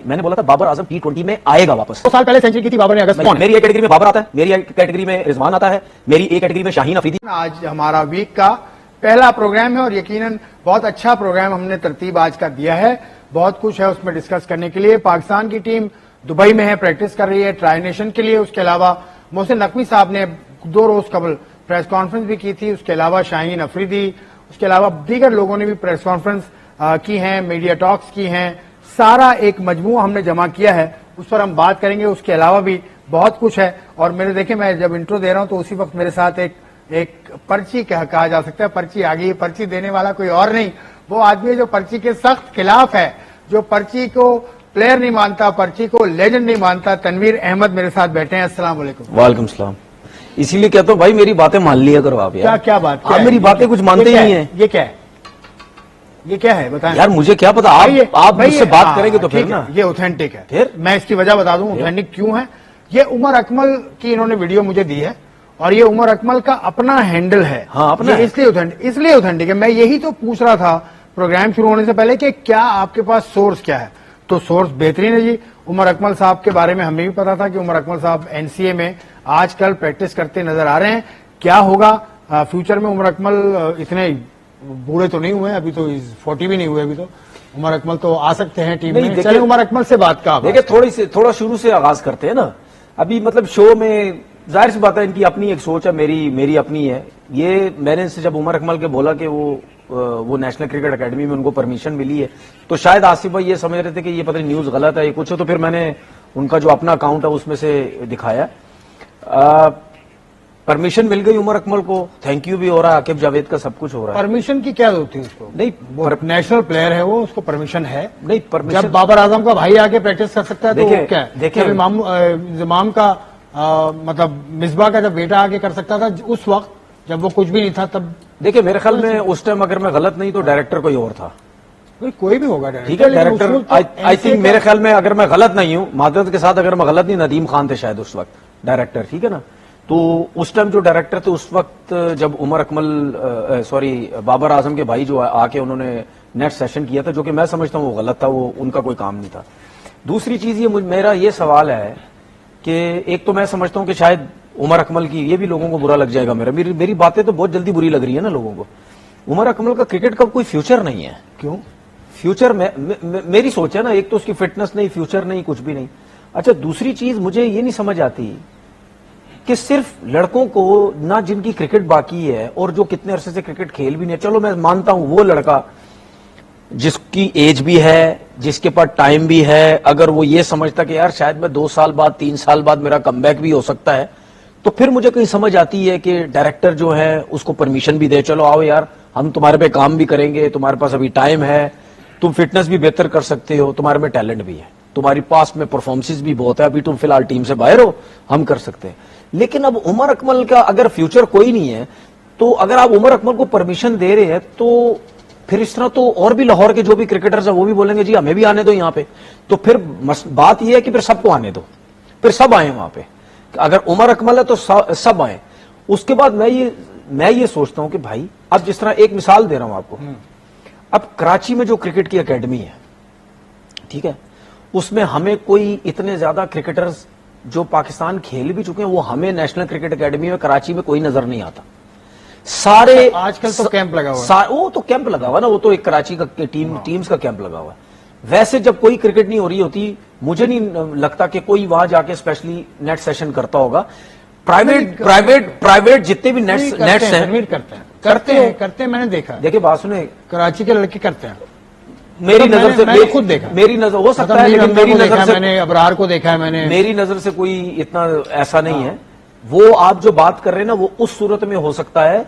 میں نے بولا تھا بابر اعظم T20 میں آئے گا واپس. 2 سال پہلے سینچری کی تھی بابر نے اگست میں. میری ایک کیٹیگری میں بابر آتا ہے, میری ایک کیٹیگری میں رضوان آتا ہے, میری ایک کیٹیگری میں شاہین افریدی. آج ہمارا ویک کا پہلا پروگرام ہے اور یقیناً بہت اچھا پروگرام ہم نے ترتیب آج کا دیا ہے. بہت کچھ ہے اس میں ڈسکس کرنے کے لیے. پاکستان کی ٹیم دبئی میں ہے, پریکٹس کر رہی ہے ٹرائی نیشن کے لیے. اس کے علاوہ محسن نقوی صاحب نے 2 روز قبل پریس کانفرنس بھی کی تھی. اس کے علاوہ شاہین افریدی, اس کے علاوہ دیگر لوگوں نے بھی پریس کانفرنس کی ہیں, میڈیا ٹاکس کی ہیں. سارا ایک مجموعہ ہم نے جمع کیا ہے, اس پر ہم بات کریں گے. اس کے علاوہ بھی بہت کچھ ہے. اور میرے دیکھیں میں جب انٹرو دے رہا ہوں تو اسی وقت میرے ساتھ ایک پرچی کہا جا سکتا ہے, پرچی آ گئی. پرچی دینے والا کوئی اور نہیں, وہ آدمی ہے جو پرچی کے سخت خلاف ہے, جو پرچی کو پلیئر نہیں مانتا, پرچی کو لیجنڈ نہیں مانتا. تنویر احمد میرے ساتھ بیٹھے ہیں. السلام علیکم. وعلیکم السلام. اسی لیے کہتا ہوں بھائی میری باتیں مان لیا کرو آپ. کیا بات, آپ میری باتیں کچھ مانتے ہی نہیں ہیں. یہ کیا ہے بتائیں یار, مجھے کیا پتا, آپ مجھ سے بات کریں گے تو پھر نا. یہ اوتھینٹک ہے. پھر میں اس کی وجہ بتا دوں اوتھینٹک کیوں ہے. یہ عمر اکمل کی انہوں نے ویڈیو مجھے دی ہے اور یہ عمر اکمل کا اپنا ہینڈل ہے. ہاں اپنا, اس لیے اوتھینٹک ہے. میں یہی تو پوچھ رہا تھا پروگرام شروع ہونے سے پہلے کہ کیا آپ کے پاس سورس کیا ہے. تو سورس بہترین ہے جی. عمر اکمل صاحب کے بارے میں ہمیں بھی پتا تھا کہ عمر اکمل صاحب NCA میں آج کل پریکٹس کرتے نظر آ رہے ہیں. کیا ہوگا فیوچر میں. عمر اکمل اتنے بوڑھے تو نہیں ہوئے ابھی, تو 40 بھی نہیں ہوئے ابھی, تو عمر اکمل تو آ سکتے ہیں ٹیم میں. چلیں عمر اکمل سے بات کا دیکھیں تھوڑا شروع سے آغاز کرتے ہیں نا. ابھی مطلب شو میں ظاہر سی بات ہے ان کی اپنی ایک سوچ ہے, میری اپنی ہے. یہ میں نے جب عمر اکمل کے بولا کہ وہ نیشنل کرکٹ اکیڈمی میں ان کو پرمیشن ملی ہے, تو شاید آصف بھائی یہ سمجھ رہے تھے کہ یہ پتہ نہیں نیوز غلط ہے یہ کچھ ہے, تو پھر میں نے ان کا جو اپنا اکاؤنٹ ہے اس میں سے دکھایا. پرمیشن مل گئی عمر اکمل کو, تھینک یو بھی ہو رہا ہے, عاقب جاوید کا سب کچھ ہو رہا ہے. پرمیشن کی کیا ضرورت تھی اس کو؟ نہیں, نیشنل پلیئر ہے وہ, اس کو پرمیشن ہے. نہیں پرمیشن, جب بابر اعظم کا بھائی آگے پریکٹس کر سکتا ہے تو کیا ہے. امام کا مطلب مصباح کا جب بیٹا آگے کر سکتا تھا اس وقت جب وہ کچھ بھی نہیں تھا, تب دیکھیں میرے خیال میں اس ٹائم اگر میں غلط نہیں تو ڈائریکٹر کوئی اور تھا. کوئی بھی ہوگا ٹھیک ہے ڈائریکٹر. آئی تھنک میرے خیال میں اگر میں غلط نہیں ہوں, معذرت کے ساتھ اگر میں غلط نہیں, ندیم خان تھے شاید اس وقت ڈائریکٹر, ٹھیک ہے نا. تو اس ٹائم جو ڈائریکٹر تھے اس وقت جب عمر اکمل بابر اعظم کے بھائی جو آ کے انہوں نے نیٹ سیشن کیا تھا, جو کہ میں سمجھتا ہوں وہ غلط تھا, وہ ان کا کوئی کام نہیں تھا. دوسری چیز میرا یہ سوال ہے کہ ایک تو میں سمجھتا ہوں کہ شاید عمر اکمل کی, یہ بھی لوگوں کو برا لگ جائے گا, میری باتیں تو بہت جلدی بری لگ رہی ہے نا لوگوں کو. عمر اکمل کا کرکٹ کا کوئی فیوچر نہیں ہے. کیوں فیوچر میں میری سوچ ہے نا, ایک تو اس کی فٹنس نہیں, فیوچر نہیں, کچھ بھی نہیں. اچھا دوسری چیز مجھے یہ نہیں سمجھ آتی کہ صرف لڑکوں کو نہ جن کی کرکٹ باقی ہے اور جو کتنے عرصے سے کرکٹ کھیل بھی نہیں ہے, چلو میں مانتا ہوں وہ لڑکا جس کی ایج بھی ہے, جس کے پاس ٹائم بھی ہے, اگر وہ یہ سمجھتا کہ یار شاید میں 2 سال بعد 3 سال بعد میرا کم بیک بھی ہو سکتا ہے, تو پھر مجھے کہیں سمجھ آتی ہے کہ ڈائریکٹر جو ہے اس کو پرمیشن بھی دے, چلو آؤ یار ہم تمہارے پہ کام بھی کریں گے, تمہارے پاس ابھی ٹائم ہے, تم فٹنس بھی بہتر کر سکتے ہو, تمہارے میں ٹیلنٹ بھی ہے, تمہاری پاس میں پرفارمنس بھی بہت ہے, ابھی تم فی الحال ٹیم سے باہر ہو, ہم کر سکتے ہیں. لیکن اب عمر اکمل کا اگر فیوچر کوئی نہیں ہے, تو اگر آپ عمر اکمل کو پرمیشن دے رہے ہیں تو پھر اس طرح تو اور بھی لاہور کے جو بھی کرکٹرز ہیں وہ بھی بولیں گے جی ہمیں بھی آنے دو یہاں پہ. تو پھر بات یہ ہے کہ پھر سب کو آنے دو, پھر سب آئیں وہاں پہ. اگر عمر اکمل ہے تو سب آئیں. اس کے بعد میں یہ سوچتا ہوں کہ بھائی اب جس طرح ایک مثال دے رہا ہوں آپ کو, اب کراچی میں جو کرکٹ کی اکیڈمی ہے, ٹھیک ہے, اس میں ہمیں کوئی اتنے زیادہ کرکٹرز جو پاکستان کھیل بھی چکے ہیں وہ ہمیں نیشنل کرکٹ اکیڈمی میں کراچی میں کوئی نظر نہیں آتا. سارے آج کل تو کیمپ لگا ہوا ہے, وہ تو کیمپ لگا ہوا نا, وہ تو ایک کراچی کا ٹیمز کا کیمپ لگا ہوا ہے. ویسے جب کوئی کرکٹ نہیں ہو رہی ہوتی, مجھے نہیں لگتا کہ کوئی وہاں جا کے اسپیشلی نیٹ سیشن کرتا ہوگا. پرائیویٹ جتنے بھی نیٹس ہیں کرتے ہیں, میں نے دیکھا. دیکھیں بات سنیں, کراچی کے لڑکے کرتے ہیں. میری نظر سے میں خود دیکھا, میری نظر ہو سکتا ہے لیکن میری نظر سے میں نے ابرار کو دیکھا ہے, میں نے میری نظر سے کوئی اتنا ایسا نہیں ہے. وہ آپ جو بات کر رہے ہیں نا, وہ اس صورت میں ہو سکتا ہے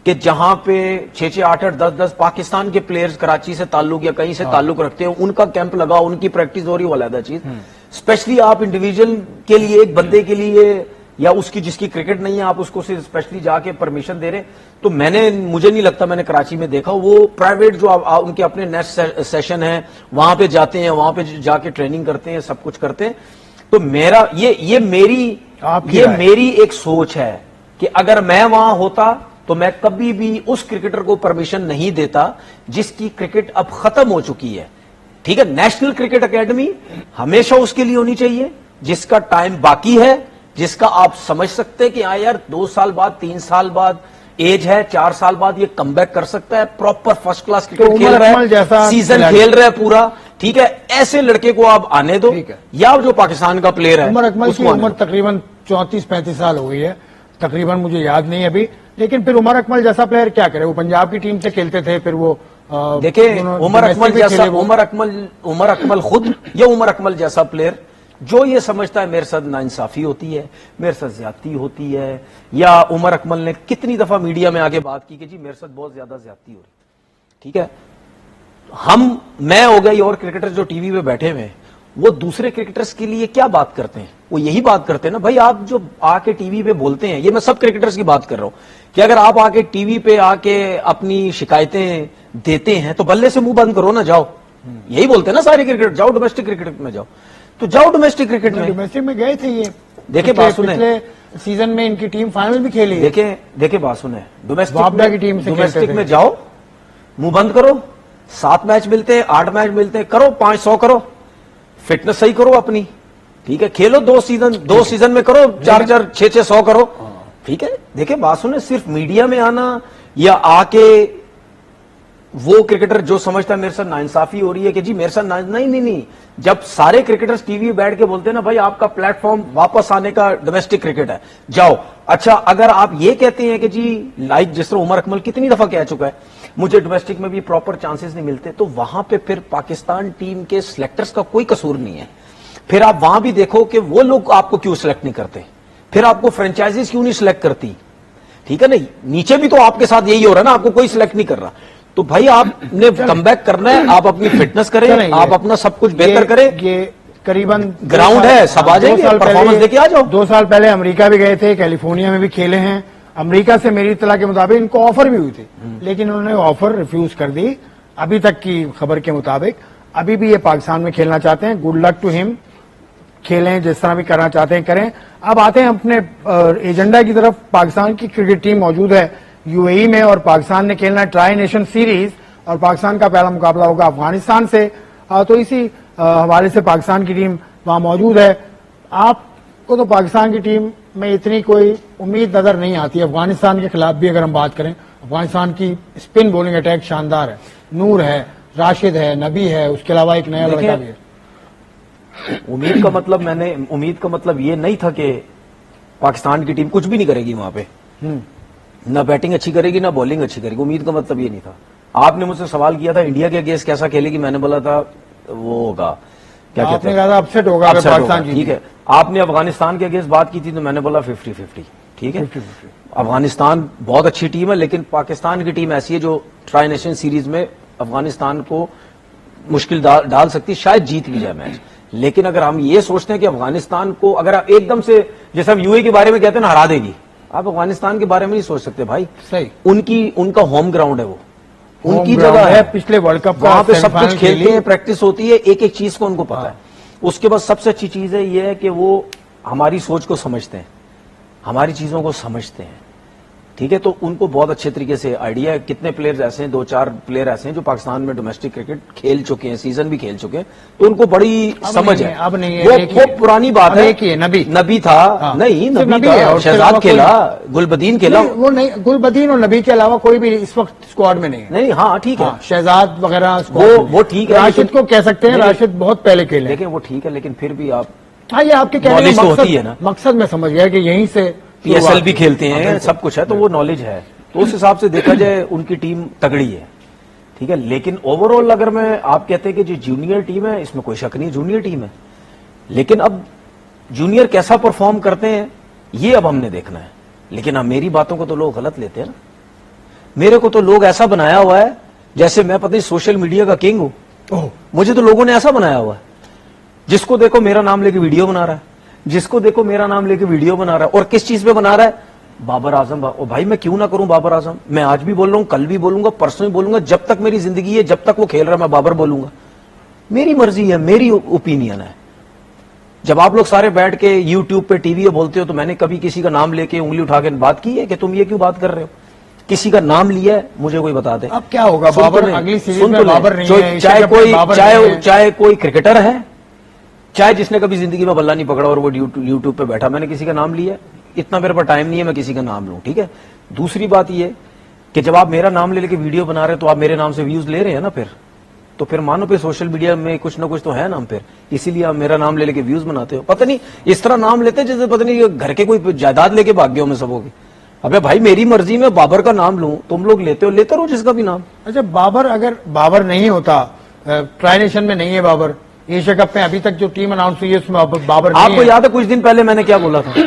کہ جہاں پہ 6-6, 8-8, 10-10 پاکستان کے پلیئرز کراچی سے تعلق یا کہیں سے تعلق رکھتے ہیں, ان کا کیمپ لگا, ان کی پریکٹس ہو رہی, وہ علیحدہ چیز. اسپیشلی آپ انڈیویجول کے لیے, ایک بندے کے لیے یا اس کی جس کی کرکٹ نہیں ہے, آپ اس کو صرف اسپیشلی جا کے پرمیشن دے رہے. تو مجھے نہیں لگتا میں نے کراچی میں دیکھا. وہ پرائیویٹ جو ان کے اپنے نیٹ سیشن ہیں وہاں پہ جاتے ہیں, وہاں پہ جا کے ٹریننگ کرتے ہیں, سب کچھ کرتے ہیں. تو یہ میری ایک سوچ ہے کہ اگر میں وہاں ہوتا تو میں کبھی بھی اس کرکٹر کو پرمیشن نہیں دیتا جس کی کرکٹ اب ختم ہو چکی ہے. ٹھیک ہے. نیشنل کرکٹ اکیڈمی ہمیشہ اس کے لیے ہونی چاہیے جس کا ٹائم باقی ہے, جس کا آپ سمجھ سکتے ہیں کہ ہاں یار 2 سال بعد 3 سال بعد ایج ہے, 4 سال بعد یہ کم بیک کر سکتا ہے, پراپر فرسٹ کلاس کرکٹ کھیل رہا ہے, سیزن کھیل رہا ہے پورا, ٹھیک ہے. ایسے لڑکے کو آپ آنے دو, یا جو پاکستان کا پلیئر ہے عمر اکمل کی عمر تقریباً 34-35 سال ہو گئی ہے تقریباً, مجھے یاد نہیں ابھی, لیکن پھر عمر اکمل جیسا پلیئر کیا کرے, وہ پنجاب کی ٹیم سے کھیلتے تھے, پھر وہ دیکھیں عمر اکمل جیسا, عمر اکمل خود یا عمر اکمل جیسا پلیئر جو یہ سمجھتا ہے میرے ساتھ ناانصافی ہوتی ہے, میرے ساتھ زیادتی ہوتی ہے, یا عمر اکمل نے کتنی دفعہ میڈیا میں آگے بات کی کہ جی میرے ساتھ بہت زیادہ زیادتی ہو رہی, ٹھیک ہے. میں ہو گئی اور کرکٹر جو ٹی وی پہ بیٹھے ہوئے وہ دوسرے کرکٹرز کے لیے کیا بات کرتے ہیں, وہ یہی بات کرتے ہیں نا بھائی, آپ جو آ کے ٹی وی پہ بولتے ہیں, یہ میں سب کرکٹرز کی بات کر رہا ہوں کہ اگر آپ آ کے ٹی وی پہ آ کے اپنی شکایتیں دیتے ہیں تو بلے سے منہ بند کرو نا, جاؤ, یہی بولتے ہیں نا سارے کرکٹر, جاؤ ڈومیسٹک کرکٹ میں جاؤ, تو جاؤ ڈومیسٹک کرکٹ میں. ڈومیسٹک میں گئے تھے یہ, دیکھیں بات سنیں, پچھلے سیزن میں ان کی ٹیم فائنل بھی کھیلی, دیکھیں بات سنیں, ڈومیسٹک میں جاؤ, منہ بند کرو, 7 میچ ملتے ہیں, 8 میچ ملتے ہیں, کرو 500 کرو, فٹنس صحیح کرو اپنی, ٹھیک ہے, کھیلو 2 سیزن میں کرو 4-4 600 کرو, ٹھیک ہے. دیکھیں بات سنیں, صرف میڈیا میں آنا یا آ کے وہ کرکٹر جو سمجھتا ہے میرے ساتھ ناانصافی ہو رہی ہے کہ جی میرے ساتھ نہیں, جب سارے کرکٹرز ٹی وی بیٹھ کے بولتے ہیں نا بھائی آپ کا پلیٹ فارم واپس آنے کا ڈومیسٹک کرکٹ ہے, جاؤ. اچھا اگر آپ یہ کہتے ہیں کہ جی لائک جس طرح عمر اکمل کتنی دفعہ کہہ چکا ہے مجھے ڈومیسٹک میں بھی پراپر چانسز نہیں ملتے, تو وہاں پہ پھر پاکستان ٹیم کے سلیکٹرز کا کوئی قصور نہیں ہے. پھر آپ وہاں بھی دیکھو کہ وہ لوگ آپ کو کیوں سلیکٹ نہیں کرتے, پھر آپ کو فرینچائزیز کیوں نہیں سلیکٹ کرتی, ٹھیک ہے. نہیں نیچے بھی تو آپ کے ساتھ یہی ہو رہا ہے نا, آپ کو کوئی سلیکٹ نہیں کر رہا, تو بھائی آپ نے کم بیک کرنا ہے, آپ اپنی فٹنس کریں, آپ اپنا سب کچھ بہتر کریں. یہ قریباً گراؤنڈ ہے, سب آ جائیں گے, پرفارمنس دے کے آ جاؤ. 2 سال پہلے امریکہ بھی گئے تھے, کیلیفورنیا میں بھی کھیلے ہیں. امریکہ سے میری اطلاع کے مطابق ان کو آفر بھی ہوئی تھی, لیکن انہوں نے آفر ریفیوز کر دی ابھی تک کی خبر کے مطابق. ابھی بھی یہ پاکستان میں کھیلنا چاہتے ہیں, گڈ لک ٹو ہم, کھیلیں جس طرح بھی کرنا چاہتے ہیں کریں. اب آتے ہیں اپنے ایجنڈا کی طرف. پاکستان کی کرکٹ ٹیم موجود ہے یو اے ای میں, اور پاکستان نے کھیلنا ٹرائی نیشن سیریز, اور پاکستان کا پہلا مقابلہ ہوگا افغانستان سے. تو اسی حوالے سے پاکستان کی ٹیم وہاں موجود ہے. آپ کو تو پاکستان کی ٹیم میں اتنی کوئی امید نظر نہیں آتی. افغانستان کے خلاف بھی اگر ہم بات کریں, افغانستان کی اسپن بولنگ اٹیک شاندار ہے, نور ہے, راشد ہے, نبی ہے, اس کے علاوہ ایک نیا لڑکا بھی ہے. امید کا مطلب یہ نہیں تھا کہ پاکستان کی ٹیم کچھ بھی نہیں کرے گی وہاں پہ, نہ بیٹنگ اچھی کرے گی نہ بالنگ اچھی کرے گی. امید کا مطلب یہ نہیں تھا. آپ نے مجھ سے سوال کیا تھا انڈیا کے اگینسٹ کیسا کھیلے گی, میں نے بولا تھا وہ ہوگا, کیا کہتے ہیں, اپسیٹ ہوگا پاکستان. ٹھیک ہے. آپ نے افغانستان کے اگینسٹ بات کی تھی تو میں نے بولا 50-50, ٹھیک ہے. افغانستان بہت اچھی ٹیم ہے, لیکن پاکستان کی ٹیم ایسی ہے جو ٹرائی نیشن سیریز میں افغانستان کو مشکل ڈال سکتی, شاید جیت بھی جائے میچ. لیکن اگر ہم یہ سوچتے ہیں کہ افغانستان کو اگر آپ ایک دم سے جیسے ہم یو اے کے بارے میں کہتے ہیں نا ہرا دے گی, آپ افغانستان کے بارے میں نہیں سوچ سکتے بھائی. صحیح, ان کا ہوم گراؤنڈ ہے, وہ ان کی جگہ ہے, پچھلے ورلڈ کپ وہاں پہ سب کچھ کھیلتے ہیں, پریکٹس ہوتی ہے, ایک ایک چیز کو ان کو پتا ہے. اس کے بعد سب سے اچھی چیز ہے یہ ہے کہ وہ ہماری سوچ کو سمجھتے ہیں, ہماری چیزوں کو سمجھتے ہیں, ٹھیک ہے. تو ان کو بہت اچھے طریقے سے آئیڈیا ہے. کتنے پلیئرز ایسے ہیں, 2-4 پلیئر ایسے ہیں جو پاکستان میں ڈومیسٹک کرکٹ کھیل چکے ہیں, سیزن بھی کھیل چکے ہیں, تو ان کو بڑی سمجھ ہے. اب نہیں, وہ پرانی بات ہے, نبی تھا نہیں, نبی تھا, شہزاد کھیلا, گلبدین کھیلا, وہ نہیں, گلبدین اور نبی کے علاوہ کوئی بھی اس وقت اسکواڈ میں نہیں. نہیں, ہاں ٹھیک ہے, شہزاد وغیرہ وہ ٹھیک ہے, راشد کو کہہ سکتے ہیں, راشد بہت پہلے کھیلے. لیکن وہ ٹھیک ہے, لیکن پھر بھی آپ, ہاں یہ آپ کے کہنے کا مقصد میں سمجھ گیا کہ یہیں سے پی ایس ایل بھی کھیلتے ہیں, سب کچھ ہے, تو وہ نالج ہے. تو اس حساب سے دیکھا جائے ان کی ٹیم تگڑی ہے, ٹھیک ہے. لیکن اوور آل اگر آپ کہتے ہیں کہ جو جونیئر ٹیم ہے, اس میں کوئی شک نہیں, جونیئر ٹیم ہے, لیکن اب جونیئر کیسا پرفارم کرتے ہیں یہ اب ہم نے دیکھنا ہے. لیکن اب میری باتوں کو تو لوگ غلط لیتے ہیں نا. میرے کو تو لوگ ایسا بنایا ہوا ہے جیسے میں پتہ نہیں سوشل میڈیا کا کنگ ہوں. مجھے تو لوگوں نے ایسا بنایا ہوا ہے, جس کو دیکھو میرا نام لے کے ویڈیو بنا رہا ہے, جس کو دیکھو میرا نام لے کے ویڈیو بنا رہا ہے. اور کس چیز پہ بنا رہا ہے, بابر اعظم. بھائی میں کیوں نہ کروں بابر اعظم, میں آج بھی بول رہا ہوں, کل بھی بولوں گا, پرسوں بھی بولوں گا, جب تک میری زندگی ہے, جب تک وہ کھیل رہا ہے میں بابر بولوں گا. میری مرضی ہے, میری اوپینین ہے. جب آپ لوگ سارے بیٹھ کے یوٹیوب پہ ٹی وی بولتے ہو تو میں نے کبھی کسی کا نام لے کے انگلی اٹھا کے بات کی ہے کہ تم یہ کیوں بات کر رہے ہو؟ کسی کا نام لیا ہے مجھے کوئی بتا دے. اب کیا ہوگا بابر اگلی سیریز میں بابر نہیں ہے, چاہے کوئی کرکٹر ہے, چاہے جس نے کبھی زندگی میں بلہ نہیں پکڑا اور وہ یوٹیوب پہ بیٹھا, میں نے کسی کا نام لیا, اتنا میرے پاس ٹائم نہیں ہے میں کسی کا نام لوں. ٹھیک ہے, دوسری بات یہ کہ جب آپ میرا نام لے کے ویڈیو بنا رہے ہیں تو آپ میرے نام سے ویوز لے رہے ہیں نا, پھر مانو پہ سوشل میڈیا میں کچھ نہ کچھ تو ہے نا, پھر اسی لیے آپ میرا نام لے کے ویوز بناتے ہو. پتہ نہیں اس طرح نام لیتے ہیں جیسے پتہ نہیں گھر کے کوئی جائیداد لے کے بھاگ گئے ہو میں سبوں کی. ابے بھائی میری مرضی میں بابر کا نام لوں, تم لوگ لیتے رہو جس کا بھی نام. اچھا بابر, اگر بابر نہیں ہوتا, ٹرائی نیشن میں نہیں ہے بابر, ایشیا کپ میں ابھی تک جو ٹیم اناؤنس ہوئی ہے اس میں بابر نہیں ہے. آپ کو یاد ہے کچھ دن پہلے میں نے کیا بولا تھا؟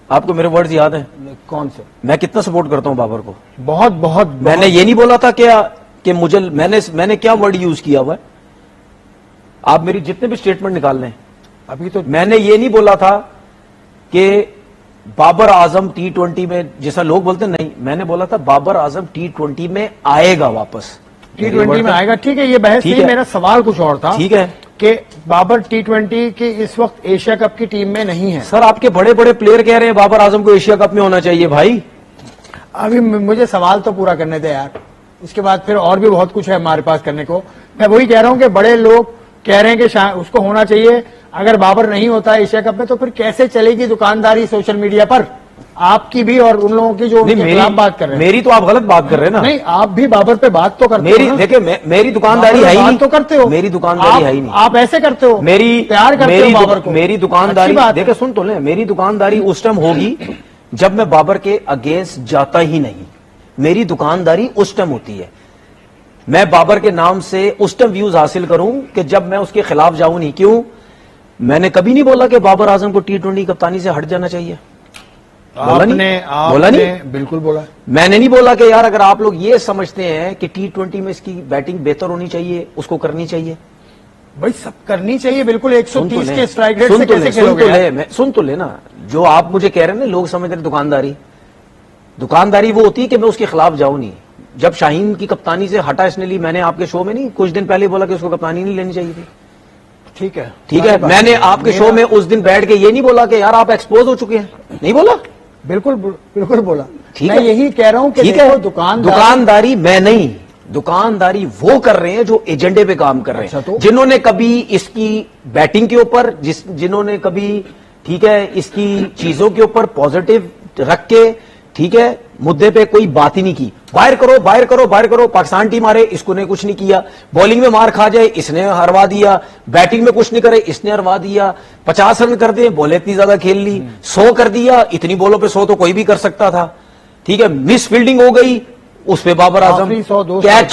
آپ کو میرے ورڈز یاد ہیں؟ کون سے؟ میں کتنا سپورٹ کرتا ہوں بابر کو. بہت میں نے یہ نہیں بولا تھا کہ مجھے میں نے کیا ورڈ یوز کیا ہوا ہے, آپ میری جتنے بھی اسٹیٹمنٹ نکال لیں. ابھی تو میں نے یہ نہیں بولا تھا کہ بابر اعظم T20 میں, جیسا لوگ بولتے نہیں, میں نے بولا تھا بابر اعظم T20 میں آئے گا واپس. T20 میں آئے گا, ٹھیک ہے, یہ بحث نہیں, میرا سوال کچھ اور تھا. ٹھیک ہے کہ بابر T20 کی اس وقت ایشیا کپ کی ٹیم میں نہیں ہے. سر آپ کے بڑے بڑے پلیئر کہہ رہے ہیں بابر اعظم کو ایشیا کپ میں ہونا چاہیے. بھائی ابھی مجھے سوال تو پورا کرنے دے یار, اس کے بعد پھر اور بھی بہت کچھ ہے ہمارے پاس کرنے کو. میں وہی کہہ رہا ہوں کہ بڑے لوگ کہہ رہے ہیں کہ اس کو ہونا چاہیے. اگر بابر نہیں ہوتا ایشیا کپ میں تو پھر کیسے چلے گی دکانداری سوشل میڈیا پر, آپ کی بھی اور ان لوگوں کی جو بات کر رہے ہیں. میری تو آپ غلط بات کر رہے ہیں نا. نہیں, آپ بھی بابر پہ بات تو کرتے ہو. دیکھیں میری دکانداری ہے ہی نہیں تو کرتے ہو, میری دکانداری ہے ہی نہیں. آپ ایسے کرتے ہو, پیار کرتے ہو بابر کو. میری دکانداری دیکھیں سن تو لیں, میری دکانداری اس ٹائم ہوگی جب میں بابر کے اگینسٹ جاتا ہی نہیں. میری دکانداری اس ٹائم ہوتی ہے, میں بابر کے نام سے اس ٹائم ویوز حاصل کروں کہ جب میں اس کے خلاف جاؤں نہیں. کیوں؟ میں نے کبھی نہیں بولا کہ بابر اعظم کو T20 کپتانی سے ہٹ جانا چاہیے. بولا نہیں, بالکل بولا. میں نے نہیں بولا کہ یار اگر آپ لوگ یہ سمجھتے ہیں کہ T20 میں اس کی بیٹنگ بہتر ہونی چاہیے اس کو کرنی چاہیے. بھائی سب کرنی چاہیے بالکل. 130 کے اسٹرائک ریٹ سے کیسے کھیلو گے؟ سن تو لینا, جو آپ مجھے کہہ رہے ہیں نا لوگ سمجھ رہے دکانداری وہ ہوتی ہے کہ میں اس کے خلاف جاؤں نہیں. جب شاہین کی کپتانی سے ہٹا اس نے لی, میں نے آپ کے شو میں نہیں کچھ دن پہلے بولا کہ اس کو کپتانی نہیں لینی چاہیے تھی. ٹھیک ہے, میں نے آپ کے شو میں اس دن بیٹھ کے یہ نہیں بولا کہ یار آپ ایکسپوز ہو چکے ہیں, نہیں بولا. بالکل بولا. میں یہی کہہ رہا ہوں کہ دکانداری میں نہیں, دکانداری وہ کر رہے ہیں جو ایجنڈے پہ کام کر رہے ہیں, جنہوں نے کبھی اس کی بیٹنگ کے اوپر, جنہوں نے کبھی ٹھیک ہے اس کی چیزوں کے اوپر پازیٹو رکھ کے ٹھیک ہے مدے پہ کوئی بات ہی نہیں کی. باہر کرو, پاکستان ٹیم آ رہے, اس کو نے کچھ نہیں کیا. بالنگ میں مار کھا جائے اس نے ہروا دیا, بیٹنگ میں کچھ نہیں کرے اس نے ہروا دیا. 50 رن کر دیں, بولیں اتنی زیادہ کھیل لی, 100 کر دیا, اتنی بولوں پہ 100 تو کوئی بھی کر سکتا تھا. ٹھیک ہے, مس فیلڈنگ ہو گئی اس پہ بابر اعظم, کیچ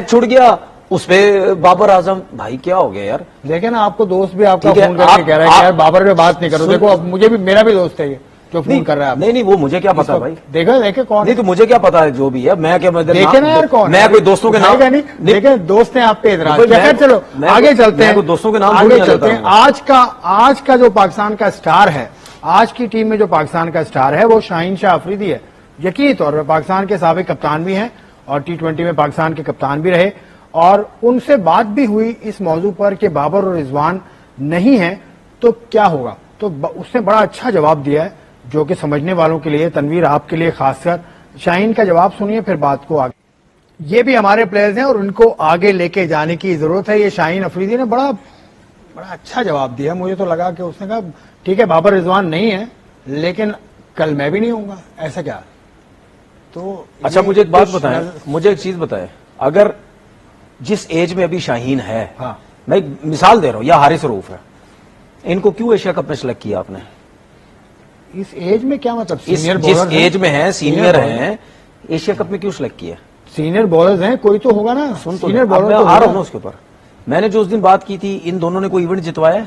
چھوڑ گیا اس پہ بابر اعظم. بھائی کیا ہو گیا یار؟ دیکھیں نا آپ کو دوست بھی آپ کا فون کر کے کہہ رہا ہے کہ یار بابر پہ بات نہیں کرو. دیکھو اب مجھے بھی, میرا بھی دوست ہے یہ جو فون کر رہا ہے. نہیں وہ مجھے کیا پتا بھائی, دیکھے کون نہیں تو مجھے کیا پتا ہے جو بھی ہے. میں کیا دیکھے نا یار کون, میں کوئی دوستوں کے نام دیکھیں, دوست ہیں آپ پہ اعتراض. چلو آگے چلتے ہیں, دوستوں کے نام آگے چلتے ہیں. آج کا جو پاکستان کا سٹار ہے, آج کی ٹیم میں جو پاکستان کا سٹار ہے وہ شاہین شاہ افریدی ہے. یقینی طور پر پاکستان کے سابق کپتان بھی ہیں اور T20 میں پاکستان کے کپتان بھی رہے, اور ان سے بات بھی ہوئی اس موضوع پر کہ بابر اور رضوان نہیں ہیں تو کیا ہوگا. تو اس نے بڑا اچھا جواب دیا ہے جو کہ سمجھنے والوں کے لیے, تنویر آپ کے لیے خاص کر. شاہین کا جواب سنیے پھر بات کو آگے. یہ بھی ہمارے پلیئرز ہیں اور ان کو آگے لے کے جانے کی ضرورت ہے. یہ شاہین افریدی نے بڑا اچھا جواب دیا. مجھے تو لگا کہ اس نے کہا ٹھیک ہے بابر رضوان نہیں ہے لیکن کل میں بھی نہیں ہوں گا, ایسا کیا. تو اچھا مجھے ایک بات بتائیں, مجھے ایک چیز بتائیں, اگر جس ایج میں ابھی شاہین ہے, میں ایک مثال دے رہا ہوں, یا حارث رؤوف ہے, ان کو کیوں ایشیا کپ میں سلیکٹ کیا آپ نے؟ اس ایج میں کیا مطلب؟ جس ایج میں ہیں, سینئر ہیں, ایشیا کپ میں کیوں سلیکٹ کیا؟ سینئر بالرز ہیں, کوئی تو ہوگا نا. سینئر بالر آ رہا ہوں نا اس کے اوپر. میں نے جو اس دن بات کی تھی, ان دونوں نے کوئی ایونٹ جتوایا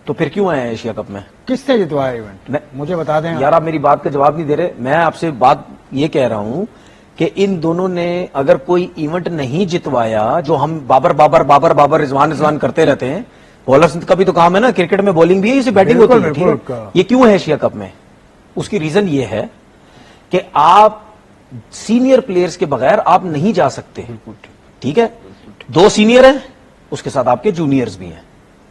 تو پھر کیوں آئے ہیں ایشیا کپ میں؟ کس نے جتوایا ایونٹ مجھے بتا دیں یار. آپ میری بات کا جواب نہیں دے رہے. میں آپ سے بات یہ کہہ رہا ہوں کہ ان دونوں نے اگر کوئی ایونٹ نہیں جتوایا, جو ہم بابر رضوان کرتے رہتے ہیں, بالرز کا بھی تو کام ہے نا, کرکٹ میں بالنگ بھی ہے, اسے بیٹنگ ہوتی ہے, یہ کیوں ہے ایشیا کپ میں؟ اس کی ریزن یہ ہے کہ آپ سینئر پلیئرز کے بغیر آپ نہیں جا سکتے. ٹھیک ہے, 2 سینئر ہیں, اس کے ساتھ آپ کے جونیئرز بھی ہیں.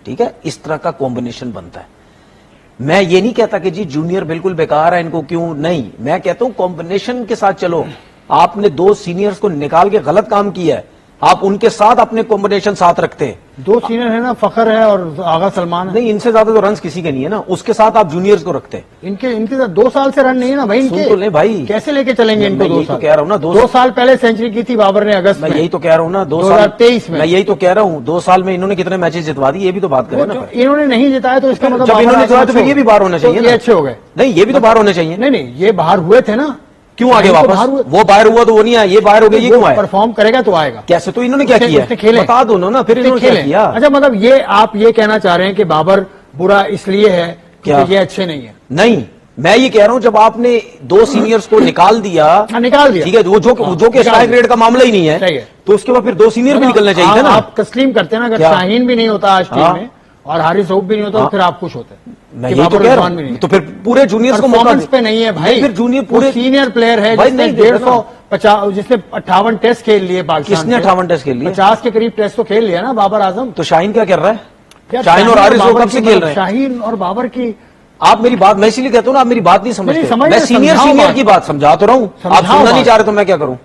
ٹھیک ہے, اس طرح کا کمبینیشن بنتا ہے. میں یہ نہیں کہتا کہ جی جونیئر بالکل بیکار ہے ان کو کیوں نہیں, میں کہتا ہوں کمبینیشن کے ساتھ چلو. آپ نے 2 سینئرز کو نکال کے غلط کام کیا ہے, آپ ان کے ساتھ اپنے کمبینیشن ساتھ رکھتے ہیں. 2 سینئر ہے نا, فخر ہے اور آغا سلمان ہے. نہیں, ان سے زیادہ تو رنز کسی کے نہیں ہے نا, اس کے ساتھ آپ جونیئرز کو رکھتے ہیں. ان کے ساتھ 2 سال سے رن نہیں ہے نا بھائی, سن تو لیں بھائی, کیسے لے کے چلیں گے ان کو؟ میں یہی تو کہہ رہا ہوں نا, 2 سال پہلے سینچری کی تھی بابر نے اگست میں میں, یہی تو کہہ رہا ہوں نا, 2023 میں. میں یہی تو کہہ رہا ہوں 2 سال میں انہوں نے کتنے میچز جتوا دی, یہ بھی تو بات کریں نا. انہوں نے نہیں جتایا تو اس کا مطلب جب انہوں نے جتوایا تو پھر یہ بھی باہر ہونا چاہیے, یہ اچھے ہو گئے. نہیں یہ بھی تو باہر ہونے چاہیے. نہیں یہ باہر ہوئے تھے نا, کیوں آگے واپس؟ وہ باہر ہوا تو وہ نہیں آیا, یہ باہر ہو گیا, یہ کیوں آیا؟ پرفارم کرے گا تو آئے گا. کیسے؟ تو انہوں نے کیا کیا بتا دو نا, پھر انہوں نے کیا کیا. اچھا مطلب یہ آپ یہ کہنا چاہ رہے ہیں کہ بابر برا اس لیے ہے کہ یہ اچھے نہیں ہے؟ نہیں, میں یہ کہہ رہا ہوں جب آپ نے 2 سینئرز کو نکال دیا, ٹھیک ہے, جو کہ اسٹرائک ریٹ کا معاملہ ہی نہیں ہے, تو اس کے بعد پھر 2 سینئر بھی نکلنے چاہیے تھے نا. آپ تسلیم کرتے ہیں نا, اگر شاہین بھی نہیں ہوتا آج ٹیم میں اور حارث رؤف بھی نہیں ہوتا تو پھر آپ خوش ہوتے. میں یہ تو کہہ رہا ہوں, تو پھر پورے جونیئرز کو موقع پہ نہیں ہے بھائی, پھر جونیئر پورے سینئر پلیئر ہے جس نے 150 جس نے 58 ٹیسٹ کھیل لیے پاکستان. کس نے 58 ٹیسٹ کھیل لیے؟ 50 کے قریب ٹیسٹ تو کھیل لیا نا بابر اعظم. تو شاہین کیا کر رہا ہے؟ شاہین اور حارث رؤف کب سے کھیل رہے ہیں؟ شاہین اور بابر کی آپ میری بات, میں اسی لیے کہتا ہوں نا, آپ میری بات نہیں سمجھتے. میں سینئر کی بات سمجھا تو رہا ہوں, آپ سننا نہیں چاہ رہے تو میں کیا کروں؟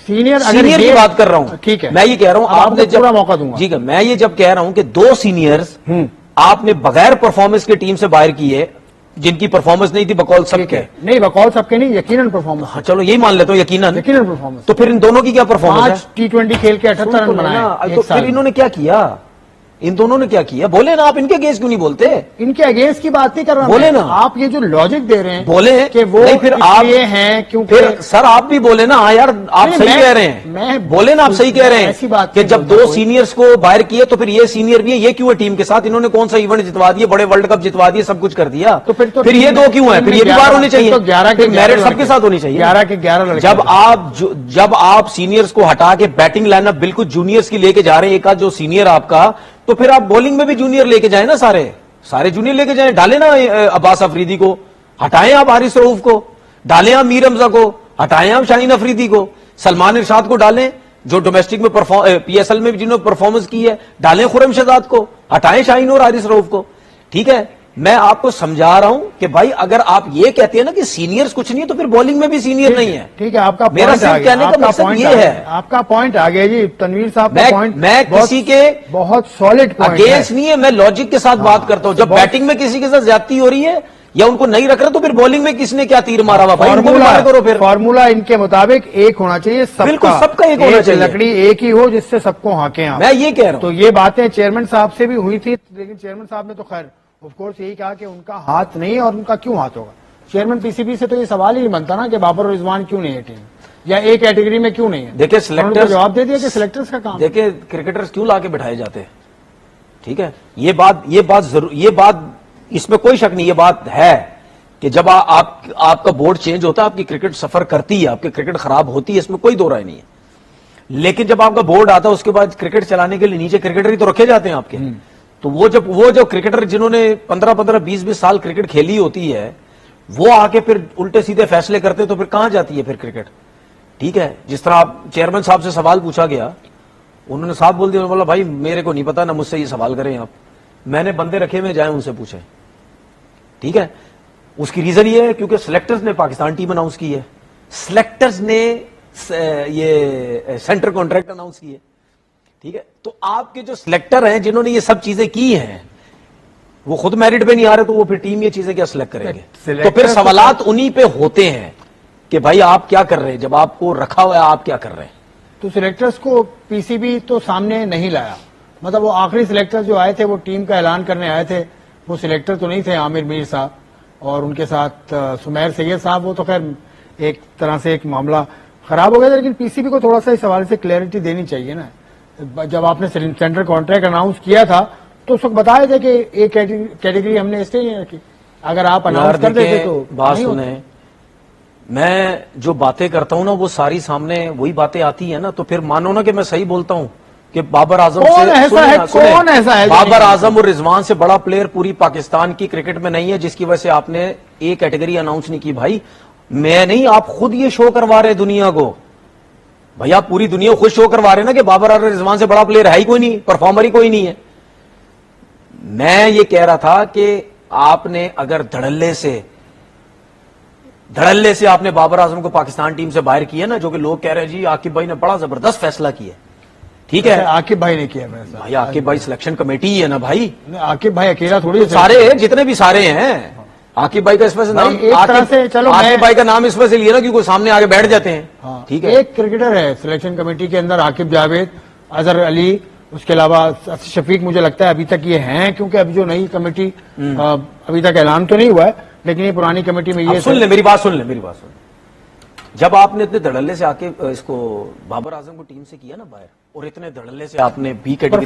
سینئر کی بات کر رہا ہوں. ٹھیک ہے, میں یہ کہہ رہا ہوں آپ نے پورا موقع دوں گا. ٹھیک ہے, میں یہ جب کہہ رہا ہوں کہ 2 سینئرز آپ نے بغیر پرفارمنس کے ٹیم سے باہر کیے, جن کی پرفارمنس نہیں تھی بقول سب کے. نہیں بقول سب کے نہیں, یقیناً پرفارمنس. چلو یہی مان لیتا ہوں, یقیناً پرفارمنس. تو پھر ان دونوں کی کیا پرفارمنس ہے؟ T20 کھیل کے 78 رن بنائے. تو پھر انہوں نے کیا کیا, ان دونوں نے کیا کیا؟ بولے نا, آپ ان کے اگینسٹ کیوں نہیں بولتے؟ ان کے اگینسٹ کی بات نہیں کر رہا, بولے نا. آپ یہ جو لاجک دے رہے ہیں بولے کہ وہ پھر آپ یہ ہیں کیونکہ پھر سر آپ بھی بولے نا, ہاں یار آپ صحیح کہہ رہے ہیں, بولے نا آپ صحیح کہہ رہے ہیں کہ جب 2 سینئرز کو باہر کیے تو پھر یہ سینئر بھی ہے, یہ کیوں ہے ٹیم کے ساتھ؟ انہوں نے کون سا ایونٹ جتوا دیا, بڑے ورلڈ کپ جتوا دیے, سب کچھ کر دیا, تو پھر یہ 2 کیوں ہیں؟ پھر یہ بھی باہر ہونے چاہیے. 11 کے میرٹ سب کے ساتھ ہونی چاہیے. 11 کے 11 لڑکے. جب آپ سینئرز کو ہٹا کے بیٹنگ لائن اپ بالکل جونیئرز کی لے کے جا رہے ہیں, ایک آدھ جو سینئر آپ کا, تو پھر آپ بولنگ میں بھی جونیئر لے کے جائیں نا, سارے جونیئر لے کے جائیں. ڈالیں نا عباس افریدی کو, ہٹائیں آپ حارث رؤف کو, ڈالیں آپ میر حمزہ کو, ہٹائیں آپ شاہین افریدی کو, سلمان ارشاد کو ڈالیں جو ڈومیسٹک میں PSL میں جنہوں نے پرفارمنس کی ہے, ڈالیں خرم شہزاد کو, ہٹائیں شاہین اور حارث رؤف کو. ٹھیک ہے, میں آپ کو سمجھا رہا ہوں کہ بھائی اگر آپ یہ کہتے ہیں نا کہ سینئرز کچھ نہیں ہے تو پھر بولنگ میں بھی سینئر نہیں ہے. ٹھیک ہے, آپ کا میرا صرف کہنے کا مقصد یہ ہے. آپ کا پوائنٹ آ گیا جی تنویر صاحب کا پوائنٹ. میں کسی کے بہت سالڈ اگینسٹ نہیں ہے, میں لاجک کے ساتھ بات کرتا ہوں. جب بیٹنگ میں کسی کے ساتھ زیادتی ہو رہی ہے یا ان کو نہیں رکھ رہا تو پھر بولنگ میں کس نے کیا تیر مارا ہوا بھائی, کرو. پھر فارمولا ان کے مطابق ایک ہونا چاہیے, بالکل سب کا ایک ہونا چاہیے, لکڑی ایک ہی ہو جس سے سب کو ہانکیں. میں یہ کہہ رہا ہوں. تو یہ باتیں چیئرمین صاحب سے بھی ہوئی تھی, لیکن چیئرمین صاحب نے تو خیر آف کورس یہی کہا کہ ان کا ہاتھ نہیں ہے, اور ان کا کیوں ہاتھ ہوگا؟ چیئرمین PCB سے تو یہ سوال ہی نہیں بنتا نا کہ بابر اور رضوان کیوں نہیں ہے ٹیم, یا ایک کیٹیگری میں کیوں نہیں ہے. دیکھیں سلیکٹر جواب دے دیا کہ سلیکٹرز کا کام. دیکھیں کرکٹرز کیوں لا کے بٹھائے جاتے ہیں, ٹھیک ہے, یہ بات اس میں کوئی شک نہیں, یہ بات ہے کہ جب آپ کا بورڈ چینج ہوتا ہے آپ کی کرکٹ سفر کرتی ہے, آپ کی کرکٹ خراب ہوتی ہے, اس میں کوئی دو رائے نہیں ہے. لیکن جب آپ کا بورڈ آتا ہے اس کے بعد کرکٹ چلانے کے لیے نیچے کرکٹر ہی تو رکھے جاتے ہیں آپ کے. تو وہ جو کرکٹر جنہوں نے 15-20 سال کرکٹ کھیلی ہوتی ہے وہ آ کے پھر الٹے سیدھے فیصلے کرتے تو پھر کہاں جاتی ہے پھر کرکٹ. ٹھیک ہے, جس طرح آپ چیئرمین صاحب سے سوال پوچھا گیا, انہوں نے صاحب بول دیا, بولا بھائی میرے کو نہیں پتا, نہ مجھ سے یہ سوال کریں آپ, میں نے بندے رکھے ہوئے جائیں ان سے پوچھیں. ٹھیک ہے, اس کی ریزن یہ ہے کیونکہ سلیکٹرز نے پاکستان ٹیم اناؤنس کی ہے, سلیکٹرز نے یہ سینٹر کانٹریکٹ اناؤنس کی ہے. ٹھیک ہے, تو آپ کے جو سلیکٹر ہیں جنہوں نے یہ سب چیزیں کی ہیں وہ خود میرٹ پہ نہیں آ رہے, تو وہ پھر ٹیم یہ چیزیں کیا سلیکٹ کریں گے؟ تو پھر سوالات انہی پہ ہوتے ہیں کہ بھائی آپ کیا کر رہے ہیں, جب آپ کو رکھا ہوا ہے آپ کیا کر رہے ہیں. تو سلیکٹرز کو PCB تو سامنے نہیں لایا, مطلب وہ آخری سلیکٹر جو آئے تھے وہ ٹیم کا اعلان کرنے آئے تھے, وہ سلیکٹر تو نہیں تھے عامر میر صاحب اور ان کے ساتھ سمیر سید صاحب. وہ تو خیر ایک طرح سے ایک معاملہ خراب ہو گیا, لیکن PCB کو تھوڑا سا اس حوالے سے کلیئرٹی دینی چاہیے نا. جب آپ نے سینٹر کانٹریکٹ اناؤنس کیا تھا تو اس وقت بتایا تھا کہ ایک کیٹیگری ہم نے اس لیے نہیں رکھی, اگر آپ اناؤنس کر دیتے تو بات سنیں. میں جو باتیں کرتا ہوں نا وہ ساری سامنے وہی باتیں آتی ہیں نا, تو پھر مانو نا کہ میں صحیح بولتا ہوں کہ بابر اعظم سے بابر اعظم اور رضوان سے بڑا پلیئر پوری پاکستان کی کرکٹ میں نہیں ہے, جس کی وجہ سے آپ نے ایک کیٹیگری اناؤنس نہیں کی. بھائی میں نہیں, آپ خود یہ شو کروا رہے دنیا کو. بھائی آپ پوری دنیا کو خود شو کروا رہے نا کہ بابر اور رضوان سے بڑا پلیئر ہے ہی کوئی نہیں, پرفارمر ہی کوئی نہیں ہے. میں یہ کہہ رہا تھا کہ آپ نے اگر دھڑلے سے آپ نے بابر اعظم کو پاکستان ٹیم سے باہر کیا نا, جو کہ لوگ کہہ رہے ہیں جی عاقب بھائی نے بڑا زبردست فیصلہ کیا, ٹھیک ہے, عاقب بھائی نے کیا فیصلہ, بھائی عاقب بھائی سلیکشن کمیٹی ہی ہے نا بھائی, عاقب بھائی اکیلا تھوڑی, سارے جتنے بھی سارے ہیں, عاقب بھائی کا اس وجہ سے نام, ایک طرح سے چلو عاقب بھائی کا نام اس وجہ سے لیا نا کیونکہ سامنے آگے بیٹھ جاتے ہیں, ٹھیک ہے. ایک کرکٹر ہے سلیکشن کمیٹی کے اندر, عاقب جاوید, اظہر علی, اس کے علاوہ شفیق, مجھے لگتا ہے ابھی تک یہ ہیں, کیونکہ ابھی جو نئی کمیٹی ابھی تک اعلان تو نہیں ہوا ہے, لیکن یہ پرانی کمیٹی میں یہ سن لیں میری بات, جب آپ نے اتنے دھڑلے سے آ کے اس کو بابر اعظم کو ٹیم سے کیا نا باہر, اور اتنے دھڑلے سے آپ نے بی کیٹیگری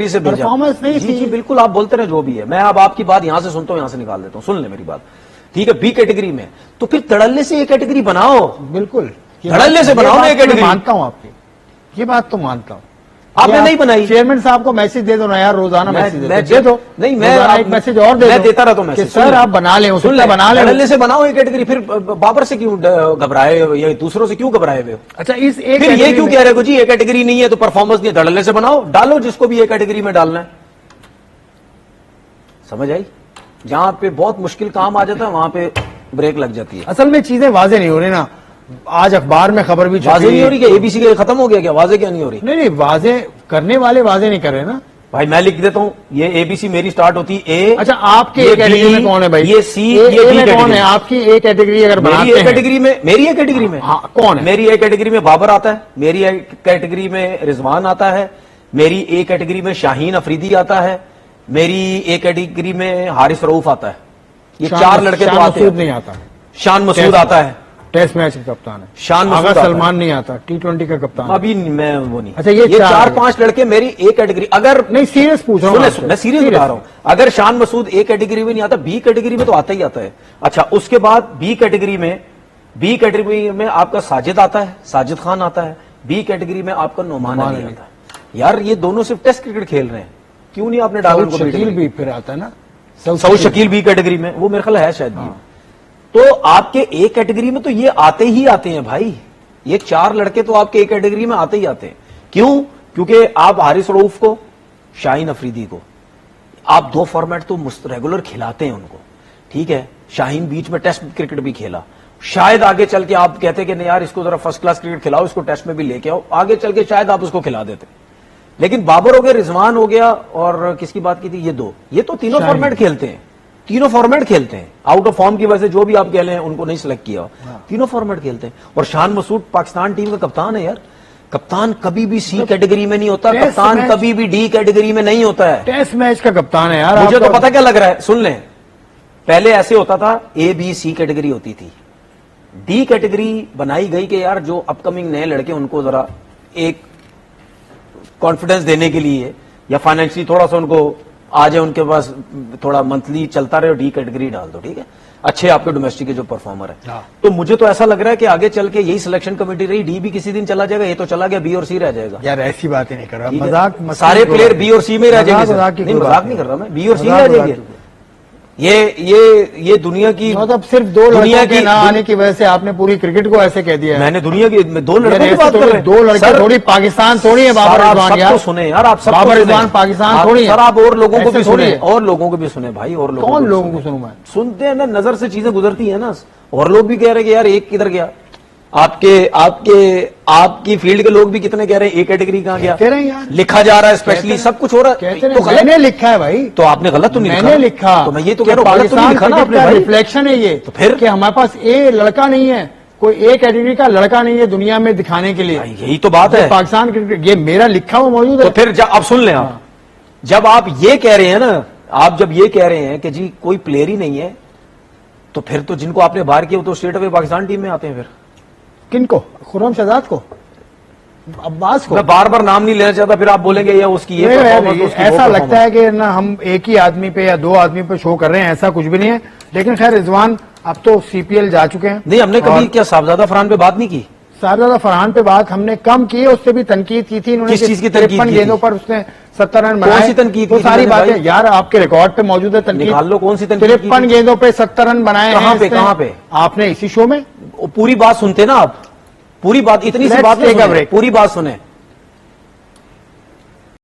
سے بھیجا, جی بالکل آپ بولتے رہے جو بھی ہے, میں اب آپ کی بات یہاں سے سنتا ہوں, یہاں سے نکال دیتا ہوں, سن لیں میری بات, ٹھیک ہے. بی کیٹیگری میں تو پھر دھڑلے سے یہ کیٹیگری بناؤ, بالکل دھڑلے سے بناؤ نا یہ کیٹیگری. مانتا ہوں آپ کی یہ بات تو مانتا ہوں, آپ نے نہیں بنائی. چیئرمین صاحب کو میسج دے دو نا یار, روزانہ میسج دے دو, نہیں میں ایک میسج اور میں دیتا رہتا ہوں میسج, سر آپ بنا لیں, بنا لیں, دھڑلے سے بناؤ یہ کیٹیگری. پھر بابر سے کیوں گھبرائے یا دوسروں سے کیوں گھبرائے ہوئے؟ اچھا اس ایک پھر یہ کیوں کہہ رہے ہو جی یہ کیٹیگری نہیں ہے تو پرفارمنس نہیں ہے, دھڑلے سے بناؤ, ڈالو جس کو بھی یہ کیٹیگری میں ڈالنا ہے. سمجھ آئی؟ جہاں پہ بہت مشکل کام آ جاتا ہے وہاں پہ بریک لگ جاتی ہے. اصل میں چیزیں واضح نہیں ہو رہی نا, آج اخبار میں خبر بھی واضح نہیں ہو رہی, کہ اے بی سی ختم ہو گیا کیا, واضح کیا نہیں ہو رہی؟ نہیں واضح کرنے والے واضح نہیں کر رہے نا بھائی. میں لکھ دیتا ہوں, یہ اے بی سی میری سٹارٹ ہوتی اے. اچھا آپ کے کیٹیگری میں کون ہے بھائی؟ یہ سی, یہ ڈی کون ہے آپ کی اے کیٹیگری؟ اگر میری اے کیٹیگری میں, میری اے کیٹیگری میں کون ہے؟ میری اے کیٹیگری میں بابر آتا ہے, میری اے کیٹیگری میں رضوان آتا ہے, میری اے کیٹیگری میں شاہین افریدی آتا ہے, میری اے کیٹیگری میں حارث رؤوف آتا ہے. یہ چار لڑکے تو آتے ہیں. نہیں آتا, شان مسعود آتا ہے, ٹیسٹ میچ کا کپتان ہے. شان مسعود سلمان نہیں آتا, T20 کا کپتان. ابھی میں وہ نہیں. اچھا یہ 4-5 لڑکے میری اے کیٹیگری. اگر نہیں سیریس پوچھ رہا ہوں, میں سیریس بتا رہا ہوں, اگر شان مسعود اے کیٹیگری میں نہیں آتا, بی کیٹیگری میں تو آتا ہی آتا ہے. اچھا اس کے بعد بی کیٹیگری میں آپ کا ساجد آتا ہے, ساجد خان آتا ہے. بی کیٹیگری میں آپ کا نعمان علی آتا ہے. یار یہ دونوں صرف ٹیسٹ کرکٹ کھیل رہے ہیں, کیوں نہیں آپ نے ڈالا ان کو؟ شکیل بھی پھر آتا ہے نا, سعود شکیل بی کیٹیگری میں, وہ میرے خیال ہے شاید بھی. تو آپ کے اے کیٹیگری میں تو یہ آتے ہی آتے ہیں بھائی, یہ 4 لڑکے تو آپ کے اے کیٹیگری میں آتے ہی آتے ہیں. کیوں؟ کیونکہ آپ حارث رؤوف کو, شاہین افریدی کو آپ 2 فارمیٹ تو ریگولر کھلاتے ہیں ان کو, ٹھیک ہے. شاہین بیچ میں ٹیسٹ کرکٹ بھی کھیلا, شاید آگے چل کے آپ کہتے کہ نہیں یار اس کو ذرا فرسٹ کلاس کرکٹ کھلاؤ, اس کو ٹیسٹ میں بھی لے کے آؤ, آگے چل کے شاید آپ اس کو کھلا دیتے. لیکن بابر ہو گیا, رضوان ہو گیا, اور کس کی بات کی تھی, یہ تو تینوں فارمیٹ کھیلتے ہیں, تینوں فارمیٹ کھیلتے ہیں. آؤٹ آف فارم کی وجہ سے جو بھی آپ کہہ لیں ان کو نہیں سلیکٹ کیا, تینوں فارمیٹ کھیلتے ہیں. اور شان مسعود پاکستان ٹیم کا کپتان ہے یار, کپتان کبھی بھی سی کیٹیگری میں نہیں ہوتا, کپتان کبھی بھی ڈی کیٹیگری میں نہیں ہوتا ہے. ٹیسٹ میچ کا کپتان ہے یار. مجھے تو پتا کیا لگ رہا ہے, سن لیں, پہلے ایسے ہوتا تھا اے بی سی کیٹیگری ہوتی تھی, ڈی کیٹیگری بنائی گئی کہ یار جو اپ کمنگ نئے لڑکے ان کو ذرا ایک کانفیڈنس دینے کے لیے یا فائنینشلی تھوڑا سا ان کو آ جائے, ان کے پاس تھوڑا منتھلی چلتا رہے, ڈی کیٹیگری ڈال دو, ٹھیک ہے, اچھے آپ کے ڈومیسٹک کے جو پرفارمر ہے. تو مجھے تو ایسا لگ رہا ہے کہ آگے چل کے یہی سلیکشن کمیٹی رہی, ڈی بھی کسی دن چلا جائے گا, یہ تو چلا گیا بی اور سی رہ جائے گا. یار ایسی بات ہی نہیں کر رہا, مذاق, سارے پلیئر بی اور سی میں رہ جائیں گے. مذاق نہیں کر رہا میں, بی اور سی رہ جائیں گے. یہ دنیا کی, مطلب صرف 2 لڑکوں کے نہ آنے کی وجہ سے آپ نے پوری کرکٹ کو ایسے کہہ دیا. میں نے دنیا کی 2 لڑکوں کی بات کر رہے ہیں, 2 لڑکے تھوڑی پاکستان تھوڑی ہے. بابر رضوان یار, سنیں یار, آپ سب بابر رضوان پاکستان تھوڑی ہے سر, آپ اور لوگوں کو بھی سنیں, اور لوگوں کو بھی سنیں بھائی, اور کون لوگوں کو سنوں میں؟ سنتے ہیں نا, نظر سے چیزیں گزرتی ہیں نا, اور لوگ بھی کہہ رہے ہیں کہ یار ایک کدھر گیا. آپ کی فیلڈ کے لوگ بھی کتنے کہہ رہے ہیں اے کیٹیگری کہاں گیا, لکھا جا رہا ہے اسپیشلی, سب کچھ ہو رہا ہے. تو میں نے لکھا ہے بھائی, تو آپ نے غلط تو نہیں لکھا, میں نے لکھا, تو میں یہ تو کہہ رہا ہوں غلط تو نہیں لکھا نا آپ نے بھائی. ریفلیکشن ہے یہ تو پھر کہ ہمارے پاس اے لڑکا نہیں ہے, کوئی اے کیٹیگری کا لڑکا نہیں ہے دنیا میں دکھانے کے لیے. یہی تو بات ہے, پاکستان کرکٹ, یہ میرا لکھا ہوا موجود ہے. تو پھر اب سن لیں, آپ جب آپ یہ کہہ رہے ہیں نا, آپ جب یہ کہہ رہے ہیں کہ جی کوئی پلیئر ہی نہیں ہے, تو پھر تو جن کو آپ نے باہر کیا وہ تو اسٹریٹ اوے پاکستان ٹیم میں آتے ہیں. پھر کن کو؟ خرم شہزاد کو, عباس کو. میں بار بار نام نہیں لینا چاہتا, پھر آپ بولیں گے یا اس کی ایسا لگتا ہے کہ نا ہم ایک ہی آدمی پہ یا 2 آدمی پہ شو کر رہے ہیں, ایسا کچھ بھی نہیں ہے. لیکن خیر رضوان اب تو سی پی ایل جا چکے ہیں. نہیں, ہم نے کبھی کیا صاحبزادہ فرحان پہ بات نہیں کی؟ صاحبزادہ فرحان پہ بات ہم نے کم کی, اس سے بھی تنقید کی تھی. انہوں نے کس چیز کی تنقید کی؟ گیندوں پر اس نے 70 رن بنائے. کون سی تنقید؟ وہ ساری باتیں یار آپ کے ریکارڈ پہ موجود ہے. تنقید نکال لو, کون سی تنقید؟ 53 گیندوں پہ 70 رن بنائے. کہاں پہ آپ نے اسی شو میں پوری بات سنتے نا آپ, پوری بات, اتنی سی بات پوری بات سنیں.